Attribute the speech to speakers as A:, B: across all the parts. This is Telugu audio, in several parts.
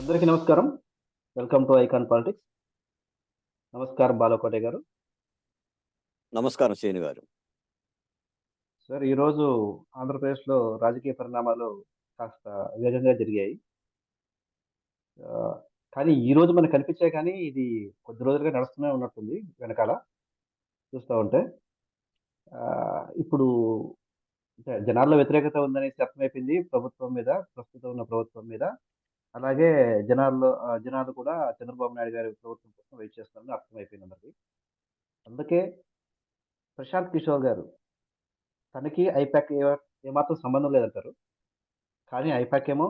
A: అందరికీ నమస్కారం. Welcome to icon politics. నమస్కారం బాలకోటే గారు.
B: నమస్కారం శ్రీను గారు.
A: సార్ ఈరోజు ఆంధ్రప్రదేశ్‌లో రాజకీయ పరిణామాలు కాస్త వేగంగా జరిగాయి. ఆహ్, కానీ ఈరోజు మనకు కనిపించాయి కానీ ఇది కొద్ది రోజులుగా నడుస్తూనే ఉన్నట్టుంది వెనకాల చూస్తా ఉంటే. ఇప్పుడు అంటే జనాల్లో వ్యతిరేకత ఉందనేసి అర్థమైపోయింది ప్రభుత్వం మీద, ప్రస్తుతం ఉన్న ప్రభుత్వం మీద. అలాగే జనాలు కూడా చంద్రబాబు నాయుడు గారి ప్రభుత్వం కోసం వెయిట్ చేస్తున్నారని అర్థమైపోయింది అందరికి. అందుకే ప్రశాంత్ కిషోర్ గారు తనకి ఐపాక్ ఏమాత్రం సంబంధం లేదంటారు. కానీ ఐపాక్ ఏమో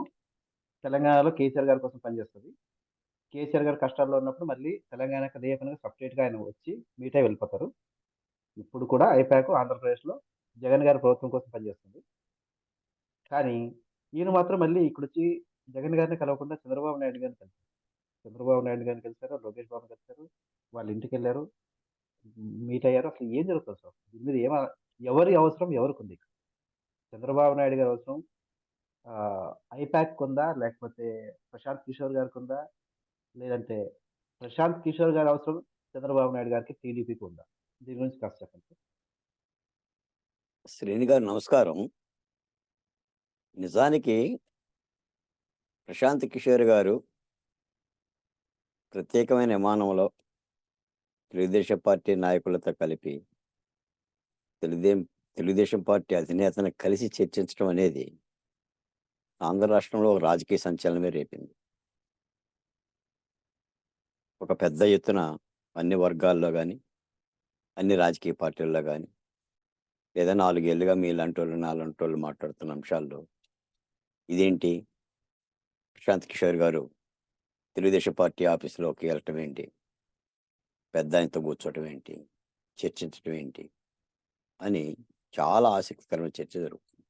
A: తెలంగాణలో కేసీఆర్ గారి కోసం పనిచేస్తది. కేసీఆర్ గారు కష్టాల్లో ఉన్నప్పుడు మళ్ళీ తెలంగాణకి అదే పనిగా సెపరేట్‌గా ఆయన వచ్చి మీట్ అయ్యి వెళ్ళిపోతారు. ఇప్పుడు కూడా ఐపాక్ ఆంధ్రప్రదేశ్‌లో జగన్ గారి ప్రభుత్వం కోసం పనిచేస్తుంది. కానీ ఈయన మాత్రం మళ్ళీ ఇక్కడొచ్చి జగన్ గారిని కలవకుండా చంద్రబాబు నాయుడు గారిని కలిసారు. చంద్రబాబు నాయుడు గారిని కలిసారు, లోకేష్ బాబుని కలిసారు, వాళ్ళ ఇంటికెళ్లారు, మీట్ అయ్యారు. అసలు ఏం జరుగుతుంది అసలు? దీని మీద ఎవరి అవసరం ఎవరికుంది? చంద్రబాబు నాయుడు గారి అవసరం ఆహ్, ఐపాక్‌కుందా? లేకపోతే ప్రశాంత్ కిషోర్ గారికుందా? లేదంటే ప్రశాంత్ కిషోర్ గారి అవసరం చంద్రబాబు నాయుడు గారికి, టీడీపీకి ఉందా? దీని గురించి కాస్త చెప్పండి సార్.
B: శ్రీను గారు నమస్కారం. నిజానికి ప్రశాంత్ కిషోర్ గారు ప్రత్యేకమైన విమానంలో తెలుగుదేశం పార్టీ నాయకులతో కలిపి తెలుగుదేం తెలుగుదేశం పార్టీ అధినేతను కలిసి చర్చించడం అనేది ఆంధ్ర రాష్ట్రంలో ఒక రాజకీయ సంచలనమే రేపింది. ఒక పెద్ద ఎత్తున అన్ని వర్గాల్లో గాని, అన్ని రాజకీయ పార్టీల్లో గాని, లేదా 4 ఏళ్లుగా మీలాంటోళ్ళు, నాలాంటోళ్ళు మాట్లాడుతున్న అంశాల్లో ఇదేంటి ప్రశాంత్ కిషోర్ గారు తెలుగుదేశం పార్టీ ఆఫీస్‌లోకి వెళ్ళటం ఏంటి? పెద్దాయనతో కూర్చోవటం ఏంటి? చర్చించటం ఏంటి? అని చాలా ఆసక్తికరమైన చర్చ జరుగుతుంది.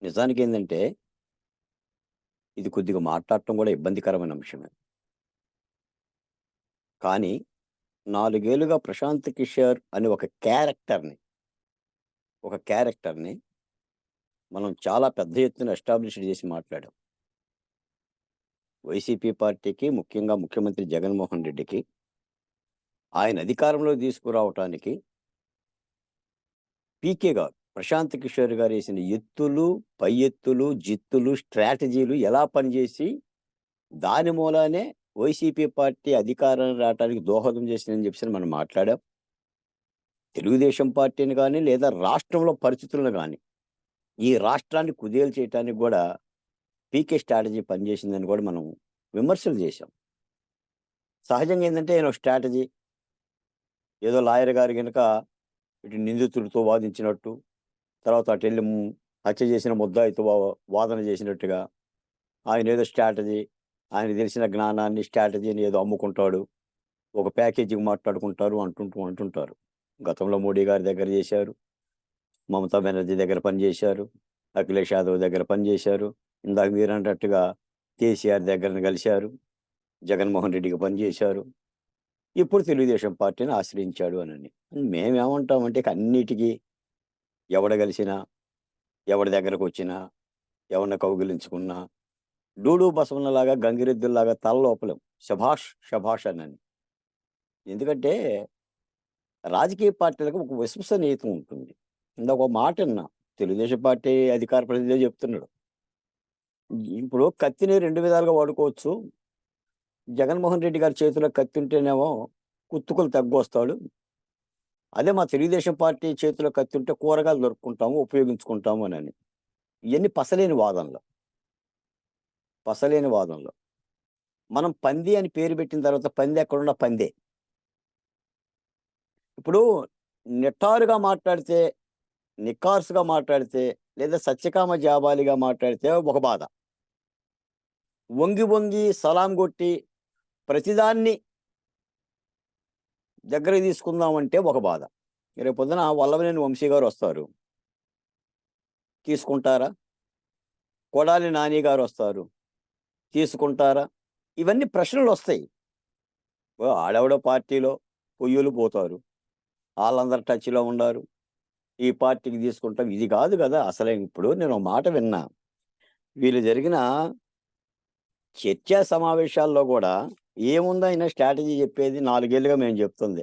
B: నిజానికేందంటే, ఇది కొద్దిగా మాట్లాడటం కూడా ఇబ్బందికరమైన అంశమే. కానీ 4 ఏళ్లుగా ప్రశాంత్ కిషోర్ అని ఒక క్యారెక్టర్‌ని మనం చాలా పెద్ద ఎత్తున ఎస్టాబ్లిష్డ్ చేసి మాట్లాడాం. వైసీపీ పార్టీకి, ముఖ్యంగా ముఖ్యమంత్రి జగన్మోహన్ రెడ్డికి ఆయన అధికారంలోకి తీసుకురావటానికి పీకే గారు, ప్రశాంత్ కిషోర్ గారేసిన ఎత్తులు, పై ఎత్తులు, జిత్తులు, స్ట్రాటజీలు ఎలా పనిచేసి దాని మూలానే వైసీపీ పార్టీ అధికారం రావటానికి దోహదం చేసిందని చెప్పేసి మనం మాట్లాడాం. తెలుగుదేశం పార్టీని గాని, లేదా రాష్ట్రంలో పరిస్థితులను గాని, ఈ రాష్ట్రాన్ని కుదేలు చేయటానికి గూడా పీకే స్ట్రాటజీ పనిచేసిందని కూడా మనం విమర్శలు చేశాం. సహజంగా ఏందంటే ఆయన ఒక స్ట్రాటజీ ఏదో లాయర్ గారు గనక ఇటు నిందితుడితో వాదించినట్టు, తర్వాత అటెళ్ళి హత్య చేసిన ముద్దాయితో వాదన చేసినట్టుగా ఆయనేదో స్ట్రాటజీ, ఆయనకు తెలిసిన జ్ఞానాన్ని, స్ట్రాటజీని ఏదో అమ్ముకుంటాడు. ఒక ప్యాకేజీకి మాట్లాడుకుంటారు అంటుంటారు. గతంలో మోడీ గారి దగ్గర చేశారు. మమతా బెనర్జీ దగ్గర పనిచేశారు. అఖిలేష్ యాదవ్ దగ్గర పనిచేశారు. ఇందాక మీరన్నట్టుగా కేసీఆర్ దగ్గరన కలిశారు. జగన్మోహన్ రెడ్డికి పనిచేశారు. ఇప్పుడు తెలుగుదేశం పార్టీని ఆశ్రయించాడు అనని. మేమేమంటామంటే ఇక అన్నిటికీ ఎవడు కలిసినా, ఎవడి దగ్గరకొచ్చినా, ఎవరిని కౌగిలించుకున్నా, డూడు బసవన్నలాగా, గంగిరెద్దుల్లాగా తలలోపలేం. శభాష్! శభాష్ అనని. ఎందుకంటే రాజకీయ పార్టీలకు ఒక విశ్వసనీయత ఉంటుంది. ఇందాక ఒక మాట విన్నా. తెలుగుదేశం పార్టీ అధికార ప్రతినిధే చెప్తున్నాడు. ఇప్పుడు కత్తిని 2 విధాలుగా వాడుకోవచ్చు. జగన్మోహన్ రెడ్డి గారి చేతిలో కత్తి ఉంటేనేమో కుత్తుకలు తగ్గొస్తాడు. అదే మా తెలుగుదేశం పార్టీ చేతిలో కత్తి ఉంటే కూరగాయలు దొరుక్కుంటాము, ఉపయోగించుకుంటాము అనని. ఇయన్నీ పసలేని వాదనలు. మనం పంది అని పేరు పెట్టిన తర్వాత పంది ఎక్కడున్నా పందే. ఇప్పుడు నిటారుగా మాట్లాడితే, నిఖార్సుగా మాట్లాడితే, లేదా సత్యకామ జాబాలిగా మాట్లాడితే ఒక బాధ. వంగి వంగి సలాం కొట్టి ప్రతిదాన్ని దగ్గరికి తీసుకుందామంటే ఒక బాధ. రేపొద్దున వల్లభనేని వంశీ గారు వస్తారు. తీసుకుంటారా? కొడాలి నాని గారు వస్తారు. తీసుకుంటారా? ఇవన్నీ ప్రశ్నలొస్తాయి. ఆడెవడో పార్టీలో పొయ్యులు పోతారు. ఆళ్ళందరూ టచ్‌లో ఉండారు. ఈ పార్టీకి తీసుకుంటాం. ఇది కాదు గదా! అసలే ఇప్పుడు నేను ఒక మాట విన్నా. వీళ్ళు జరిగిన చర్చా సమావేశాల్లో కూడా ఏముందో ఆయన స్ట్రాటజీ చెప్పేది 4 ఏళ్లుగా మేము చెప్తుంది.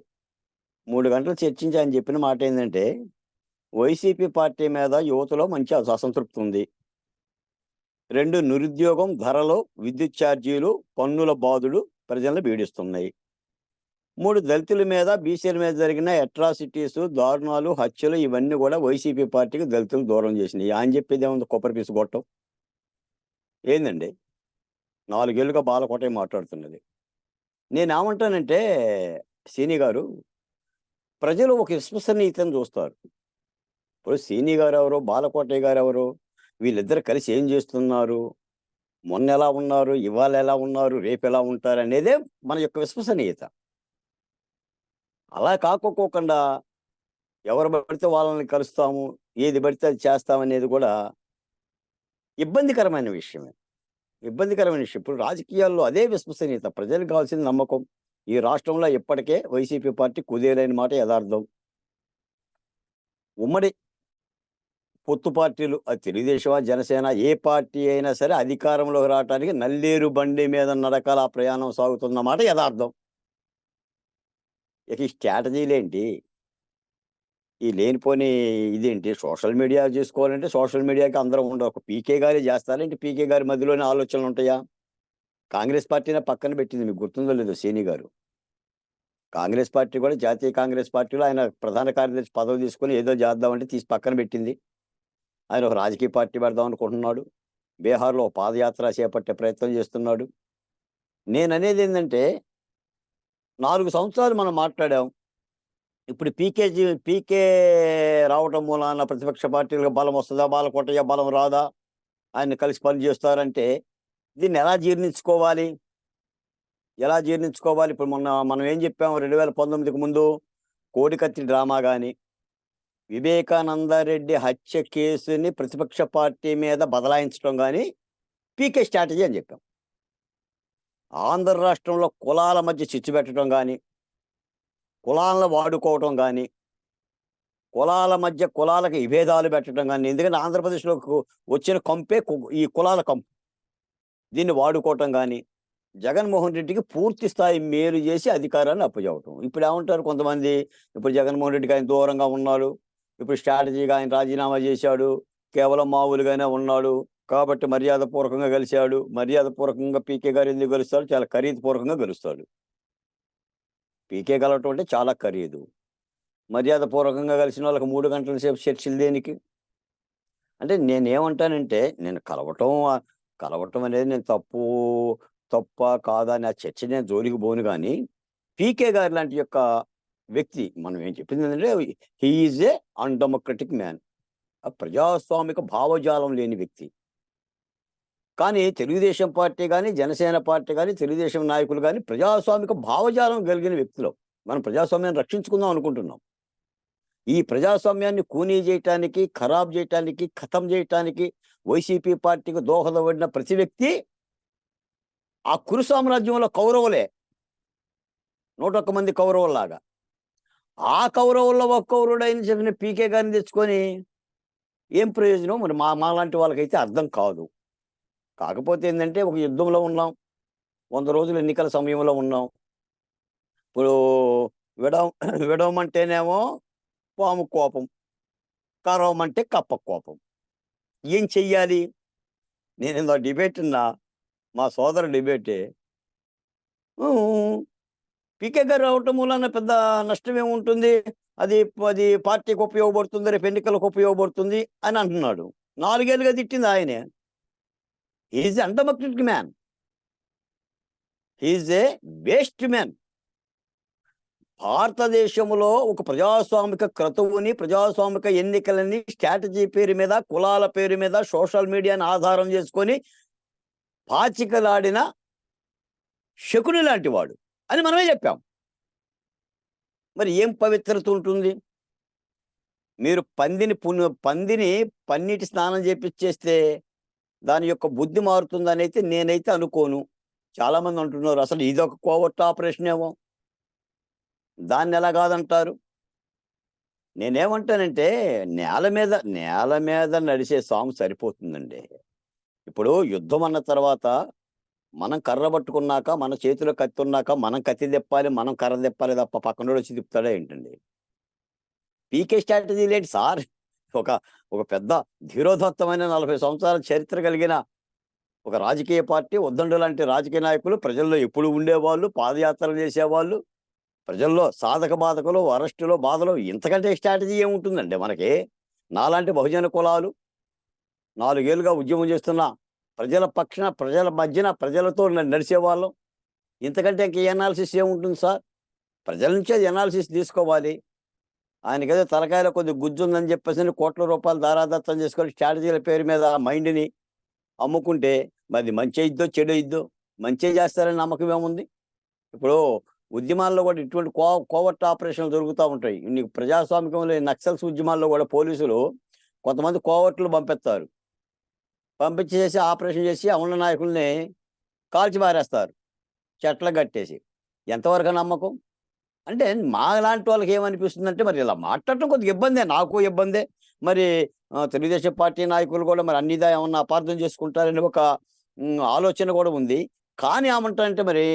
B: 3 గంటలు చర్చించి ఆయన చెప్పిన మాట ఏందంటే, వైసీపీ పార్టీ మీద యువతలో మంచి అసంతృప్తి ఉంది. 2 నిరుద్యోగం, ధరలు, విద్యుత్ ఛార్జీలు, పన్నుల బాధుడు ప్రజలను పీడిస్తున్నాయి. 3 దళితుల మీద, బీసీల మీద జరిగిన అట్రాసిటీస్, దారుణాలు, హత్యలు ఇవన్నీ కూడా వైసీపీ పార్టీకి దళితులు దూరం చేసినాయి. ఆయన చెప్పేది ఏముంది కొబ్బరి పీసు కొట్టం. ఏందండి? 4 ఏళ్లుగా బాలకోటే మాట్లాడుతున్నది. నేనేమంటానంటే సీని గారు, ప్రజలు ఒక విశ్వసనీయతను చూస్తారు. ఇప్పుడు సీని గారెవరు, బాలకోటయ్య గారెవరు? వీళ్ళిద్దరు కలిసి ఏం చేస్తున్నారు? మొన్న ఎలా ఉన్నారు? ఇవాళ ఎలా ఉన్నారు? రేపు ఎలా ఉంటారనేదే మన యొక్క విశ్వసనీయత. అలా కాకోకుండా ఎవరు పడితే వాళ్ళని కలుస్తాము, ఏది పడితే అది చేస్తామనేది కూడా ఇబ్బందికరమైన విషయమే. ఇబ్బందికరమైన విషయం. ఇప్పుడు రాజకీయాల్లో అదే విశ్వసనీయత. ప్రజలకు కావాల్సిన నమ్మకం. ఈ రాష్ట్రంలో ఇప్పటికే వైసీపీ పార్టీ కుదేలైన మాట యథార్థం. ఉమ్మడి పొత్తు పార్టీలు, అది తెలుగుదేశమా, జనసేన, ఏ పార్టీ అయినా సరే అధికారంలోకి రావడానికి నల్లేరు బండి మీద నడకల ప్రయాణం సాగుతున్న మాట యథార్థం. ఇక ఈ స్ట్రాటజీలేంటి? ఈ లేనిపోని ఇదేంటి? సోషల్ మీడియా చేసుకోవాలంటే సోషల్ మీడియాకి అందరూ ఉండరు. ఒక పీకే గారే చేస్తారేంటి? పీకే గారి మధ్యలోనే ఆలోచనలు ఉంటాయా? కాంగ్రెస్ పార్టీనే పక్కన పెట్టింది. మీకు గుర్తుందో లేదో సీని గారు. కాంగ్రెస్ పార్టీ కూడా జాతీయ కాంగ్రెస్ పార్టీలో ఆయన ప్రధాన కార్యదర్శి పదవి తీసుకొని ఏదో చేద్దామంటే తీసి పక్కన పెట్టింది. ఆయన ఒక రాజకీయ పార్టీ పెడదాం అనుకుంటున్నాడు. బీహార్‌లో ఒక పాదయాత్ర చేపట్టే ప్రయత్నం చేస్తున్నాడు. నేననేది ఏందంటే 4 సంవత్సరాలు మనం మాట్లాడాం. ఇప్పుడు పీకే రావటం మూలాన ప్రతిపక్ష పార్టీలకు బలం వస్తదా? బాలకోటయ్య బలం రాదా? ఆయన కలిసి పని చేస్తారంటే దీన్ని ఎలా జీర్ణించుకోవాలి? ఎలా జీర్ణించుకోవాలి? ఇప్పుడు మొన్న మనం ఏం చెప్పాం 2019కి ముందు కోడికత్తి డ్రామా గాని, వివేకానందరెడ్డి హత్య కేసుని ప్రతిపక్ష పార్టీ మీద బదలాయించడం గాని పీకే స్ట్రాటజీ అని చెప్పాం. ఆంధ్ర రాష్ట్రంలో కులాల మధ్య చిచ్చు పెట్టడం గాని, కులాలను వాడుకోవటం గాని, కులాల మధ్య కులాలకు విభేదాలు పెట్టడం గాని, ఎందుకంటే ఆంధ్రప్రదేశ్‌లోకి వచ్చిన కంపే ఈ కులాల కంపు. దీన్ని వాడుకోవటం గాని, జగన్మోహన్ రెడ్డికి పూర్తి స్థాయి మేలు చేసి అధికారాన్ని అప్పజెప్పటం. ఇప్పుడు ఏమంటారు కొంతమంది, ఇప్పుడు జగన్మోహన్ రెడ్డికి ఆయన దూరంగా ఉన్నాడు. ఇప్పుడు స్ట్రాటజీగా ఆయన రాజీనామా చేశాడు. కేవలం మామూలుగానే ఉన్నాడు. కాబట్టి మర్యాదపూర్వకంగా గెలిచాడు. మర్యాదపూర్వకంగా పీకే గారు ఎందుకు గెలుస్తాడు? చాలా ఖరీదుపూర్వకంగా గెలుస్తాడు. పీకే గెలవటం అంటే చాలా ఖరీదు. మర్యాదపూర్వకంగా కలిసిన వాళ్ళకి 3 గంటల సేపు చర్చలు దేనికి? అంటే నేనేమంటానంటే, నేను కలవటం అనేది నేను తప్పా, కాదా అని ఆ చర్చ నేను జోలికి పోను గానీ, పీకే గారి లాంటి యొక్క వ్యక్తి మనం ఏం చెప్పిందేంటంటే, he is a undemocratic man. ప్రజాస్వామిక భావజాలం లేని వ్యక్తి. కానీ తెలుగుదేశం పార్టీ గాని, జనసేన పార్టీ గాని, తెలుగుదేశం నాయకులు గాని ప్రజాస్వామిక భావజాలం కలిగిన వ్యక్తులు. మనం ప్రజాస్వామ్యాన్ని రక్షించుకుందాం అనుకుంటున్నాం. ఈ ప్రజాస్వామ్యాన్ని కూనీ చేయటానికి, ఖరాబ్ చేయటానికి, ఖతం చేయటానికి వైసీపీ పార్టీకి దోహదపడిన ప్రతి వ్యక్తి ఆ కురు సామ్రాజ్యంలో కౌరవులే. 101 మంది కౌరవుల్లాగా. ఆ కౌరవుల్లో ఒక కౌరవుడైన చెప్పిన పీకే గారిని తెచ్చుకొని ఏం ప్రయోజనం? మరి మాలాంటి వాళ్ళకైతే అర్థం కాదు. కాకపోతే ఏందంటే ఒక యుద్ధంలో ఉన్నాం. 100 రోజులు ఎన్నికల సమయంలో ఉన్నాం. ఇప్పుడు విడవమంటేనేమో పాము కోపం, కరవమంటే కప్ప కోపం. ఏం చెయ్యాలి? నేనిందాక డిబేట్ విన్నా. మా సోదరు డిబేటే. పీకే గారు రావటం మూలాన పెద్ద నష్టమేముంటుంది? అది పార్టీకి ఉపయోగపడుతుంది, రేపు ఎన్నికలకు ఉపయోగపడుతుంది అని అంటున్నాడు. 4 ఏళ్లుగా తిట్టింది ఆయనే. He is undemocratic man. He is A waste man. భారతదేశంలో ఒక ప్రజాస్వామిక క్రతువుని, ప్రజాస్వామిక ఎన్నికలని స్ట్రాటజీ పేరు మీద, కులాల పేరు మీద, సోషల్ మీడియాని ఆధారం చేసుకొని పాచికలాడిన శకుని లాంటి వాడు అని మనమే చెప్పాం. మరి ఏం పవిత్రత ఉంటుంది? మీరు పందిని పన్నీటి స్నానం చేపిచ్చేస్తే దాని యొక్క బుద్ధి మారుతుందనైతే నేనైతే అనుకోను. చాలామంది అంటున్నారు అసలు ఇదొక కోవర్ట్ ఆపరేషన్ ఏమో. దాన్నెలా కాదంటారు? నేనేమంటానంటే నేల మీద నడిసే సాము సరిపోతుందండి. ఇప్పుడు యుద్ధం అన్న తర్వాత మనం కర్ర పట్టుకున్నాక, మన చేతిలో కత్తి ఉన్నాక మనం కత్తి తిప్పాలి, మనం కర్ర తిప్పాలి తప్ప పక్కనోడు వచ్చి తిప్పుతాడా ఏంటండి? పీకే స్ట్రాటజీలేంటి సార్? ఒక ఒక పెద్ద ధీరోదత్తమైన 40 సంవత్సరాల చరిత్ర కలిగిన ఒక రాజకీయ పార్టీ, ఉద్దండు లాంటి రాజకీయ నాయకులు ప్రజల్లో ఎప్పుడు ఉండేవాళ్ళు, పాదయాత్రలు చేసేవాళ్ళు, ప్రజల్లో సాధక బాధకులు, అరెస్టులు, బాధలు, ఇంతకంటే స్ట్రాటజీ ఏముంటుందండి మనకి? నాలాంటి బహుజన కులాలు 4 ఏళ్లుగా ఉద్యమం చేస్తున్న ప్రజల పక్షాన, ప్రజల మధ్యన, ప్రజలతో నడిచేవాళ్ళం. ఇంతకంటే ఇంక ఏ అనాలిసిస్ ఏముంటుంది సార్? ప్రజల నుంచే అది అనాలిసిస్ తీసుకోవాలి. ఆయనకేదో తలకాయలో కొద్దిగా గుజ్జుందని చెప్పేసని కోట్ల రూపాయలు ధారాదత్తం చేసుకొని స్ట్రాటజీల పేరు మీద మైండ్‌ని అమ్ముకుంటే మరి మంచి అయిద్దో, చెడు అయిద్దో? మంచే చేస్తారని నమ్మకం ఏముంది? ఇప్పుడు ఉద్యమాల్లో కూడా ఇటువంటి కోవర్ట్ ఆపరేషన్‌లు జరుగుతా ఉంటాయి. నీకు ప్రజాస్వామికంలో ఈ నక్సల్స్ ఉద్యమాల్లో కూడా పోలీసులు కొంతమంది కోవర్టులు పంపిస్తారు. పంపించేసి ఆపరేషన్ చేసి ఆ ఉన్న నాయకుల్ని కాల్చి పారేస్తారు. చెట్లకు కట్టేసి. ఎంతవరకు నమ్మకం? అంటే మాలాంటి వాళ్ళకి ఏమనిపిస్తుందంటే మరి ఇలా మాట్లాడటం కొద్దిగా ఇబ్బందే. నాకు ఇబ్బందే. మరి తెలుగుదేశం పార్టీ నాయకులు కూడా మరి అన్నిదా ఏమన్నా అపార్థం చేసుకుంటారని ఒక ఆలోచన కూడా ఉంది. కానీ ఏమంటారంటే మరి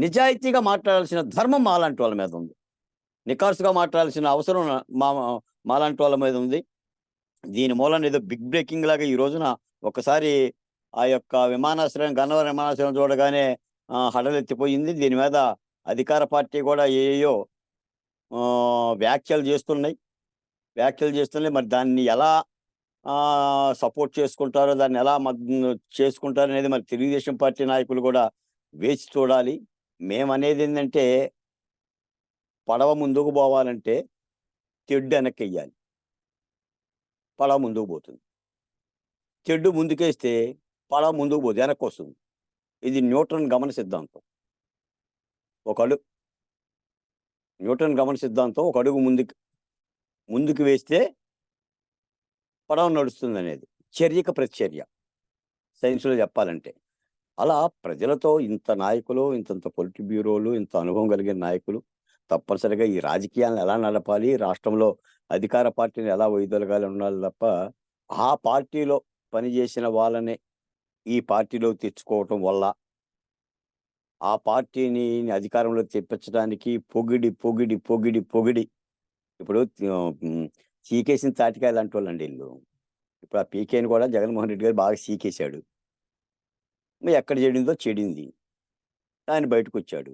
B: నిజాయితీగా మాట్లాడాల్సిన ధర్మం మాలాంటి వాళ్ళ మీద ఉంది. నిఖార్సుగా మాట్లాడాల్సిన అవసరం మా మాలాంటి వాళ్ళ మీద ఉంది. దీని మూలాన ఏదో బిగ్ బ్రేకింగ్ లాగా ఈ రోజున ఒక్కసారి ఆ యొక్క విమానాశ్రయం, గన్నవరం విమానాశ్రయం చూడగానే హడలెత్తిపోయింది. దీని మీద అధికార పార్టీ కూడా ఏయేయో వ్యాఖ్యలు చేస్తున్నాయి. మరి దాన్ని ఎలా సపోర్ట్ చేసుకుంటారో, దాన్ని ఎలా చేసుకుంటారనేది మరి తెలుగుదేశం పార్టీ నాయకులు కూడా వేచి చూడాలి. మేమనేదేందంటే పడవ ముందుకు పోవాలంటే తెడ్డు వెనక్కెయ్యాలి. పడవ ముందుకు పోతుంది. తెడ్డు ముందుకేస్తే పడవ ముందుకు పోదు, వెనక్కొస్తుంది. ఇది న్యూటన్ గమన సిద్ధాంతం. న్యూటన్ గమన సిద్ధాంతం ఒక అడుగు ముందుకు వేస్తే పడవ నడుస్తుందనేది. చర్యకు ప్రతిచర్య సైన్స్‌లో చెప్పాలంటే. అలా ప్రజలతో ఇంత నాయకులు, ఇంతంత పొలిట్ బ్యూరోలు, ఇంత అనుభవం కలిగిన నాయకులు తప్పనిసరిగా ఈ రాజకీయాలను ఎలా నడపాలి, రాష్ట్రంలో అధికార పార్టీని ఎలా వైదొలగాలి ఉండాలి తప్ప, ఆ పార్టీలో పనిచేసిన వాళ్ళని ఈ పార్టీలోకి తెచ్చుకోవటం వల్ల ఆ పార్టీని అధికారంలోకి తెప్పించడానికి పొగిడి ఇప్పుడు చీకేసిన తాటికాయలు అంటోళ్ళండి ఈళ్ళు. ఇప్పుడు ఆ పీకేని కూడా జగన్మోహన్ రెడ్డి గారు బాగా సీకేశాడు. ఎక్కడ చెడిందో చెడింది. ఆయన బయటకొచ్చాడు.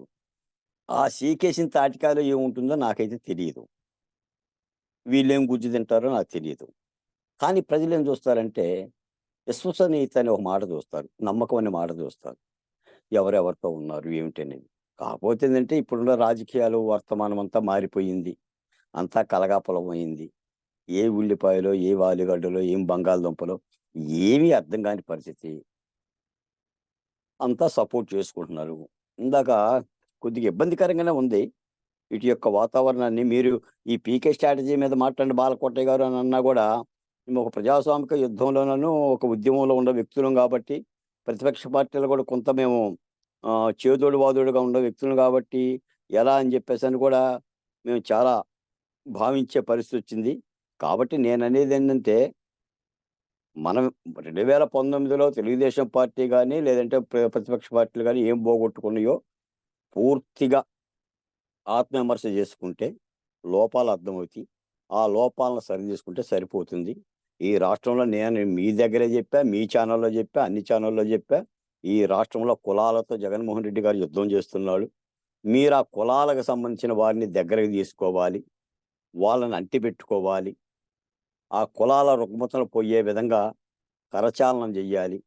B: ఆ సీకేసిన తాటికాయలో ఏముంటుందో నాకైతే తెలీదు. వీళ్ళేం గుజ్జు తింటారో నాకు తెలీదు. కానీ ప్రజలేం చూస్తారంటే విశ్వసనీయత అనే ఒక మాట చూస్తారు. నమ్మకం అనే మాట చూస్తారు. ఎవరెవరితో ఉన్నారు ఏమిటనేది. కాకపోతే ఏంటంటే ఇప్పుడున్న రాజకీయాలు వర్తమానం అంతా మారిపోయింది. అంతా కలగాపులమైంది. ఏ ఉల్లిపాయలో, ఏ ఆలుగడ్డలో, ఏం బంగాళదుంపలో ఏమీ అర్థం కాని పరిస్థితి. అంతా సపోర్ట్ చేసుకుంటున్నారు. ఇందాక కొద్దిగా ఇబ్బందికరంగానే ఉంది. ఇటు యొక్క వాతావరణాన్ని మీరు ఈ పీకే స్ట్రాటజీ మీద మాట్లాడిన బాలకోటయ్య గారు అని అన్నా కూడా మేము ఒక ప్రజాస్వామిక యుద్ధంలోనూ, ఒక ఉద్యమంలో ఉన్న వ్యక్తులం కాబట్టి, ప్రతిపక్ష పార్టీలు కూడా కొంత మేము చేదోడు వాదోడుగా ఉన్న వ్యక్తులం కాబట్టి, ఎలా అని చెప్పేసని కూడా మేము చాలా భావించే పరిస్థితి వచ్చింది. కాబట్టి నేననేది ఏంటంటే, మనం 2019లో తెలుగుదేశం పార్టీ గాని, లేదంటే ప్రతిపక్ష పార్టీలు గాని ఏం పోగొట్టుకున్నాయో పూర్తిగా ఆత్మవిమర్శ చేసుకుంటే లోపాలు అర్థమవుతాయి. ఆ లోపాలను సరిచేసుకుంటే సరిపోతుంది. ఈ రాష్ట్రంలో నేను మీ దగ్గరే చెప్పా, మీ ఛానల్‌లో చెప్పా, అన్ని ఛానల్‌లో చెప్పా. ఈ రాష్ట్రంలో కులాలతో జగన్మోహన్ రెడ్డి గారు యుద్ధం చేస్తున్నాడు. మీరు ఆ కులాలకు సంబంధించిన వారిని దగ్గరకు తీసుకోవాలి. వాళ్ళని అంటిపెట్టుకోవాలి. ఆ కులాల రుగ్మతలు పోయే విధంగా కరచాలనం చెయ్యాలి.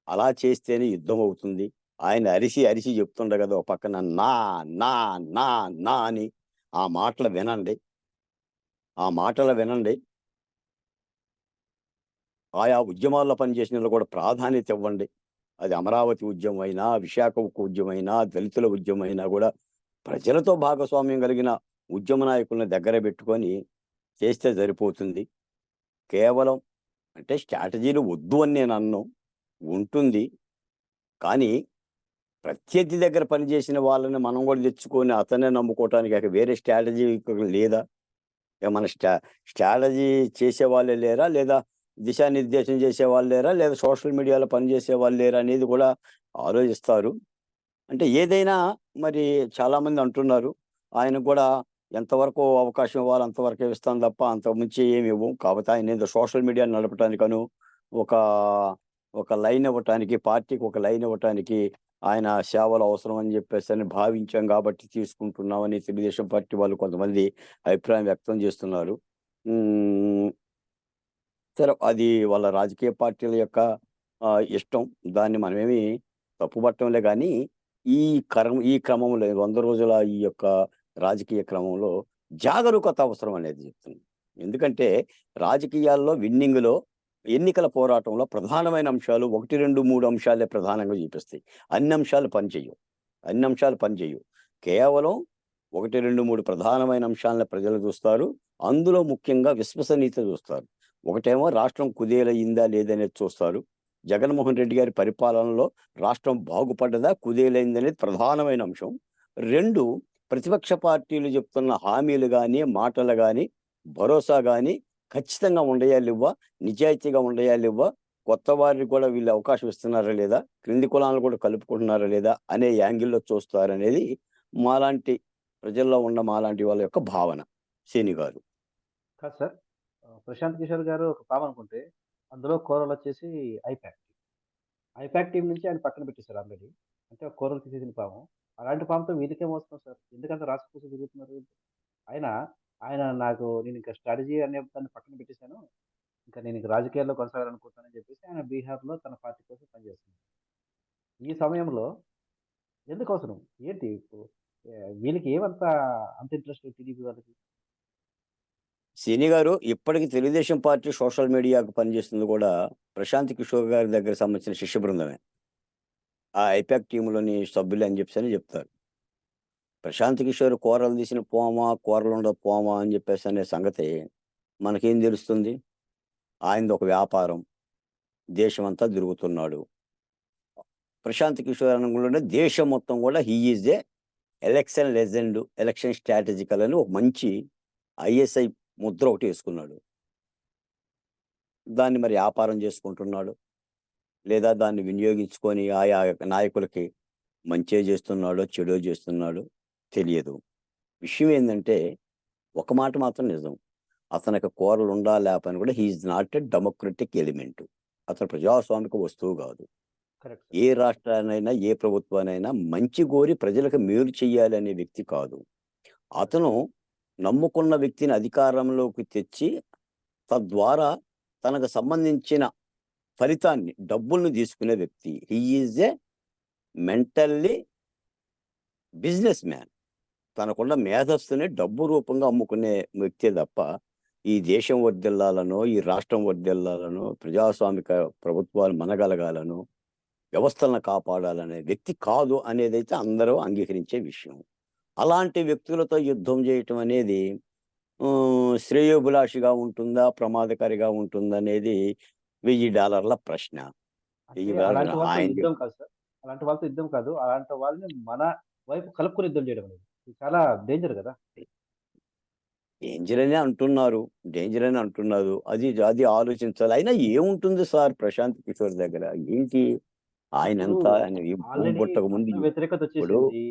B: అలా చేస్తేనే యుద్ధం అవుతుంది. ఆయన అరిసి చెప్తుండే కదా! ఒక పక్కన నా, నా, నా, నా అని. ఆ మాటలు వినండి. ఆ మాటలు వినండి. ఆయా ఉద్యమాల్లో పనిచేసినోళ్ళు కూడా ప్రాధాన్యత ఇవ్వండి. అది అమరావతి ఉద్యమం అయినా, విశాఖ ఉక్కు ఉద్యమైనా, దళితుల ఉద్యమైనా కూడా ప్రజలతో భాగస్వామ్యం కలిగిన ఉద్యమ నాయకుల్ని దగ్గర పెట్టుకొని చేస్తే సరిపోతుంది. కేవలం అంటే స్ట్రాటజీలు వద్దు అని నేను అనను. ఉంటుంది. కానీ ప్రత్యర్థి దగ్గర పనిచేసిన వాళ్ళని మనం కూడా తెచ్చుకొని అతనే నమ్ముకోవటానికి ఇక వేరే స్ట్రాటజీ లేదా? మన స్ట్రాటజీ చేసేవాళ్ళే లేరా? లేదా దిశానిర్దేశం చేసే వాళ్ళు లేరా? లేదా సోషల్ మీడియాలో పనిచేసే వాళ్ళు లేరా? అనేది కూడా ఆలోచిస్తారు. అంటే ఏదైనా మరి చాలామంది అంటున్నారు. ఆయనకు కూడా ఎంతవరకు అవకాశం ఇవ్వాలో అంతవరకే ఇస్తాం తప్ప అంతకు మించి ఏమి ఇవ్వం. కాకపోతే ఆయనేదో సోషల్ మీడియా నడపటానికను, ఒక ఒక లైన్ ఇవ్వటానికి, పార్టీకి ఒక లైన్ ఇవ్వటానికి ఆయన సేవలు అవసరం అని చెప్పేసని భావించాం కాబట్టి తీసుకుంటున్నామని తెలుగుదేశం పార్టీ వాళ్ళు కొంతమంది అభిప్రాయం వ్యక్తం చేస్తున్నారు. హ్మ్. సరే అది వాళ్ళ రాజకీయ పార్టీల యొక్క ఇష్టం. దాన్ని మనమేమి తప్పుపట్టంలే గానీ, ఈ క్రమంలో 100 రోజుల ఈ యొక్క రాజకీయ క్రమంలో జాగరూకత అవసరం అనేది చెప్తున్నాను. ఎందుకంటే రాజకీయాల్లో విన్నింగ్‌లో, ఎన్నికల పోరాటంలో ప్రధానమైన అంశాలు 1, 2, 3 అంశాలే ప్రధానంగా చూపిస్తాయి. అన్ని అంశాలు పనిచేయవు. అన్ని అంశాలు పనిచేయవు. కేవలం 1, 2, 3 ప్రధానమైన అంశాలను ప్రజలు చూస్తారు. అందులో ముఖ్యంగా విశ్వసనీయత చూస్తారు. ఒకటేమో రాష్ట్రం కుదేలయిందా లేదనేది చూస్తారు. జగన్మోహన్ రెడ్డి గారి పరిపాలనలో రాష్ట్రం బాగుపడ్డదా? కుదేలైందనేది ప్రధానమైన అంశం. 2 ప్రతిపక్ష పార్టీలు చెప్తున్న హామీలు గాని, మాటలు గాని, భరోసా గాని ఖచ్చితంగా ఉండయా లెవ్వా? నిజాయితీగా ఉండయా లెవ్వా? కొత్త వారికి కూడా వీళ్ళు అవకాశం ఇస్తున్నారా లేదా? క్రింది కులాలను కూడా కలుపుకుంటున్నారా లేదా? అనే యాంగిల్‌లో చూస్తారనేది మాలాంటి ప్రజల్లో ఉన్న మాలాంటి వాళ్ళ యొక్క భావన. శని గారు.
A: కాదు సార్. ప్రశాంత్ కిషోర్ గారు ఒక పాము అనుకుంటే, అందులో కూరలొచ్చేసి ఐపాక్. ఐపాక్ టీమ్ నుంచి ఆయన పక్కన పెట్టేసారు ఆల్రెడీ. అంటే ఒక కూరలు తీసేసిన పాము. అలాంటి పాముతో వీళ్ళకేం అవసరం సార్? ఎందుకంత రాసి పూసి తిరుగుతున్నారు? ఆయన, ఆయన నేనింక స్ట్రాటజీ అనే దాన్ని పక్కన పెట్టేసాను. ఇంకా నేనింక రాజకీయాల్లో కొనసాగాలనుకుంటున్నానని చెప్పేసి ఆయన బీహార్‌లో తన పార్టీ కోసం పనిచేస్తున్నారు. ఈ సమయంలో ఎందుకవసరం? ఏంటి ఇప్పుడు వీళ్ళకి అంత ఇంట్రెస్ట్ టీడీపీ వాళ్ళకి?
B: శని గారు ఇప్పటికి తెలుగుదేశం పార్టీ సోషల్ మీడియాకు పనిచేస్తుంది కూడా ప్రశాంత్ కిషోర్ గారి దగ్గర సంబంధించిన శిష్య బృందమే. ఆ ఐపాక్ టీమ్‌లోని సభ్యులు అని చెప్పేసని చెప్తారు. ప్రశాంత్ కిషోర్ కూరలు తీసిన పోమా, కూరలుండవు పోమా అని చెప్పేసనే సంగతి మనకేం తెలుస్తుంది? ఆయనదొక వ్యాపారం. దేశమంతా తిరుగుతున్నాడు. ప్రశాంత్ కిషోర్ అనగానే దేశం మొత్తం కూడా హి is A election legend, election strategical అని ఒక మంచి ఐఎస్ఐ ముద్ర ఒకటి యేసుకున్నాడు. దాన్ని మరి వ్యాపారం చేసుకుంటున్నాడు. లేదా దాన్ని వినియోగించుకొని ఆయా నాయకులకి మంచే చేస్తున్నాడో, చెడో చేస్తున్నాడో తెలియదు. విషయం ఏందంటే, ఒక మాట మాత్రం నిజం. అతనికి కూరలుండా లేపని కూడా he is not a democratic element. అతను ప్రజాస్వామిక వస్తువు గాదు.
A: కరెక్ట్
B: ఏ
A: సార్.
B: రాష్ట్రాన్నైనా, ఏ ప్రభుత్వాన్నైనా మంచి గోరి ప్రజలకు మేలు చెయ్యాలనే వ్యక్తి కాదు.
A: కరెక్ట్.
B: అతను నమ్ముకున్న వ్యక్తిని అధికారంలోకి తెచ్చి, తద్వారా తనకు సంబంధించిన ఫలితాన్ని, డబ్బుల్ని తీసుకునే వ్యక్తి. He is a mentally business man. తనకున్న మేధస్సుని డబ్బు రూపంగా అమ్ముకునే వ్యక్తే తప్ప, ఈ దేశం వర్ధిల్లాలనో, ఈ రాష్ట్రం వర్ధిల్లాలనో, ప్రజాస్వామిక ప్రభుత్వాలు మనగలగాలనో, వ్యవస్థలను కాపాడాలనే వ్యక్తి కాదు అనేదైతే అందరూ అంగీకరించే విషయం. అలాంటి వ్యక్తులతో యుద్ధం చేయటం అనేది శ్రేయోభిలాషిగా ఉంటుందా? ప్రమాదకారిగా ఉంటుందనేది $1000 ప్రశ్న.
A: అంటే
B: $1000
A: అలాంటి వాళ్ళతో
B: ఆయన
A: యుద్ధం కాదు సార్. అలాంటి వాళ్ళతో యుద్ధం కాదు. అలాంటి వాళ్ళని మన వైపు కలుపుకొని యుద్ధం చేయడం అనేది. ఇది చాలా డేంజర్ గదా!
B: డేంజర్ అనే అంటున్నారు. డేంజర్ అని అంటున్నారు. అది అది ఆలోచించాలి. అయినా ఏముంటుంది సార్ ప్రశాంత్ కిషోర్ దగ్గర? ఏంటి
A: ఇప్పుడు
B: ఆయనెంత ఆయన ఈ భూమి
A: ఆల్రెడీ
B: పుట్టక ముందు
A: అంత
B: ఇప్పుడు
A: వ్యతిరేకతొచ్చేసింది.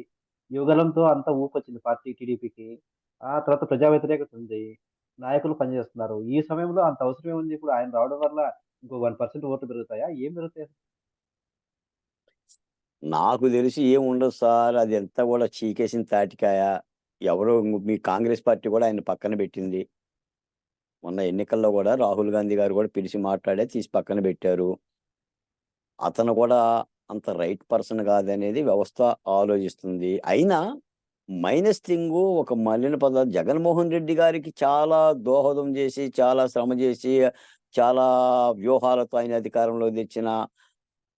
A: యుగళంతో అంత ఊపొచ్చింది పార్టీ టీడీపీకి. ఆ తర్వాత ప్రజా వ్యతిరేకత ఉంది. నాయకులు పనిచేస్తున్నారు. ఈ సమయంలో అంత అవసరం ఏముంది? ఇప్పుడు ఆయన రావడం వల్ల ఇంకో 1% ఓట్లు పెరుగుతాయా? ఏం పెరుగుతాయి?
B: నాకు తెలిసి ఏముండదు సార్. అదంతా కూడా చీకేసిన తాటికాయ. ఎవరో మీ కాంగ్రెస్ పార్టీ కూడా ఆయన పక్కన పెట్టింది. మొన్న ఎన్నికల్లో గూడా రాహుల్ గాంధీ గారు గూడా పిలిచి మాట్లాడే తీసి పక్కన పెట్టారు. అతను కూడా అంత రైట్ పర్సన్ కాదనేది వ్యవస్థ ఆలోచిస్తుంది. అయినా మైనస్ థింగు ఒక మలిన పదార్థం జగన్మోహన్ రెడ్డి గారికి చాలా దోహదం చేసి, చాలా శ్రమ చేసి, చాలా వ్యూహాలతో ఆయన అధికారంలోకి తెచ్చిన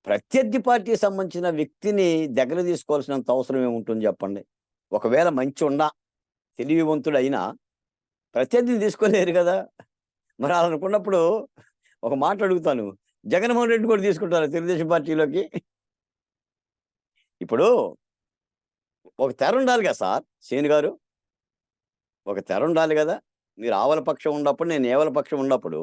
B: ప్రత్యర్థి పార్టీకి సంబంధించిన వ్యక్తిని దగ్గర తీసుకోవాల్సినంత అవసరం ఏముంటుంది చెప్పండి? ఒకవేళ మంచున్నా, తెలివివంతుడైనా ప్రత్యర్థిని తీసుకోలేరు గదా! మరి అలా అనుకున్నప్పుడు ఒక మాట అడుగుతాను. జగన్మోహన్ రెడ్డి కూడా తీసుకుంటారా తెలుగుదేశం పార్టీలోకి? ఇప్పుడు ఒక తెరుండాలి గదా సార్! శీను గారు. ఒక తెరుండాలి గదా! మీరు ఆవల పక్షం ఉన్నప్పుడు, నేను ఏవల పక్షం ఉన్నప్పుడు,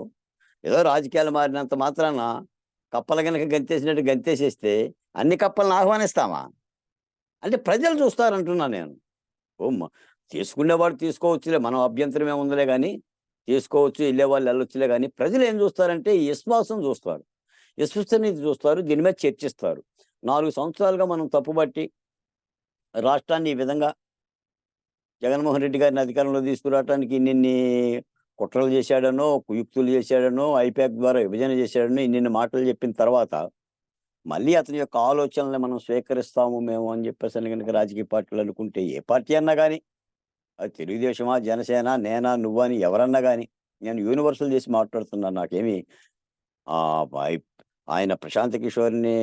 B: ఏదో రాజకీయాలు మారినంత మాత్రాన కప్పలు గనక గంతేసినట్టు గంతేసేస్తే అన్ని కప్పలను ఆహ్వానిస్తామా? అంటే ప్రజలు చూస్తారంటున్నా నేను. ఓ మ తీసుకునేవాడు తీసుకోవచ్చులే, మనం అభ్యంతరం ఏముందిలే గానీ, తీసుకోవచ్చు, ఎళ్ళేవాళ్ళు ఎళ్ళొచ్చులే గానీ, ప్రజలేం చూస్తారంటే విశ్వాసం చూస్తారు. విశ్వసనీయత చూస్తారు. దీని మీద చర్చిస్తారు. 4 సంవత్సరాలుగా మనం తప్పుబట్టి రాష్ట్రాన్ని ఈ విధంగా జగన్మోహన్ రెడ్డి గారిని అధికారంలో తీసుకురావటానికి ఇన్నిన్ని కుట్రలు చేశాడనో, కుయుక్తులు చేశాడనో, ఐపాక్ ద్వారా విభజన చేశాడనో, ఇన్నిన్ని మాటలు చెప్పిన తర్వాత, మళ్ళీ అతని యొక్క ఆలోచనల్ని మనం స్వీకరిస్తాము మేము అని చెప్పేసని గనుక రాజకీయ పార్టీలు అనుకుంటే, ఏ పార్టీ అన్నా గానీ, అది తెలుగుదేశమా, జనసేన, నేనా, నువ్వా అని ఎవరన్నా గానీ, నేను యూనివర్సల్ చేసి మాట్లాడుతున్నాను. నాకేమి ఆహ్, వై ఆయన ప్రశాంత్ కిషోర్‌ని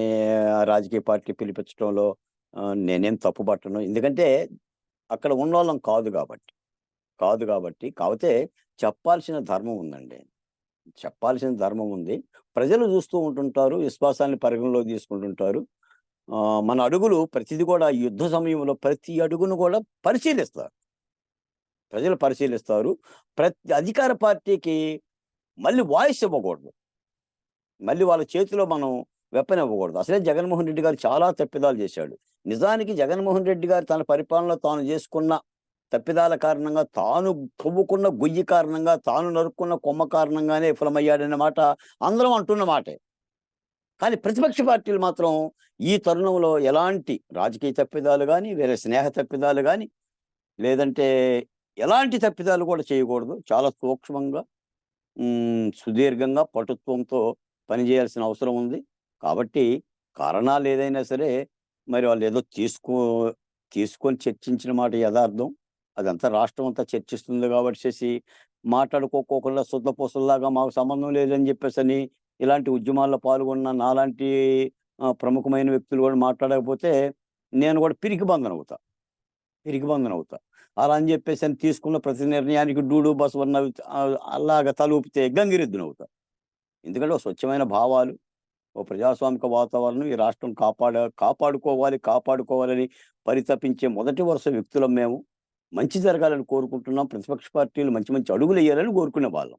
B: రాజకీయ పార్టీ పిలిపించడంలో నేనేం తప్పు పట్టను. ఎందుకంటే అక్కడ ఉన్నోళ్ళం కాదు గాబట్టి. కాపోతే చెప్పాల్సిన ధర్మం ఉందండి. చెప్పాల్సిన ధర్మం ఉంది. ప్రజలు చూస్తూ ఉంటుంటారు. విశ్వాసాన్ని పరిగణలోకి తీసుకుంటుంటారు. మన అడుగులు ప్రతిది కూడా యుద్ధ సమయంలో ప్రతి అడుగును కూడా పరిశీలిస్తారు. ప్రజలు పరిశీలిస్తారు. అధికార పార్టీకి మళ్ళీ వాయిస్ ఇవ్వకూడదు. మళ్ళీ వాళ్ళ చేతిలో మనం వెపన్ ఇవ్వకూడదు. అసలే జగన్మోహన్ రెడ్డి గారు చాలా తప్పిదాలు చేశాడు. నిజానికి జగన్మోహన్ రెడ్డి గారు తన పరిపాలనలో తాను చేసుకున్న తప్పిదాల కారణంగా, తాను తవ్వుకున్న గొయ్యి కారణంగా, తాను నరుక్కున్న కొమ్మ కారణంగానే విఫలమయ్యాడన్న మాట అందరం అంటున్న మాటే. కానీ ప్రతిపక్ష పార్టీలు మాత్రం ఈ తరుణంలో ఎలాంటి రాజకీయ తప్పిదాలు గాని, వేరే స్నేహ తప్పిదాలు గాని, లేదంటే ఎలాంటి తప్పిదాలు కూడా చేయకూడదు. చాలా సూక్ష్మంగా, సుదీర్ఘంగా, పటుత్వంతో పనిచేయాల్సిన అవసరం ఉంది. కాబట్టి కారణాలేదైనా సరే, మరి వాళ్ళేదో తీసుకొని చర్చించిన మాట యదార్థం. అదంతా రాష్ట్రం అంతా చర్చిస్తుంది గాబట్టేసి మాట్లాడుకోకోకుండా సుద్దపూసల్లాగా మాకు సంబంధం లేదని జెప్పేసని, ఇలాంటి ఉద్యమాల్లో పాల్గొన్న నాలాంటి ప్రముఖమైన వ్యక్తులు గూడా మాట్లాడకపోతే, నేను గూడా పిరికిబందనవుతా. అలా అని జెప్పేసని తీసుకున్న ప్రతి నిర్ణయానికి డూడు బసవన్న అలాగా తలూపితే గంగిరెద్దునవుతా. ఎందుకంటే ఓ స్వచ్ఛమైన భావాలు, ఓ ప్రజాస్వామిక వాతావరణం ఈ రాష్ట్రం కాపాడుకోవాలని పరితపించే మొదటి వరుస వ్యక్తులం మేము. మంచి జరగాలని కోరుకుంటున్నాం. ప్రతిపక్ష పార్టీలు మంచి మంచి అడుగులెయ్యాలని కోరుకునే వాళ్ళం.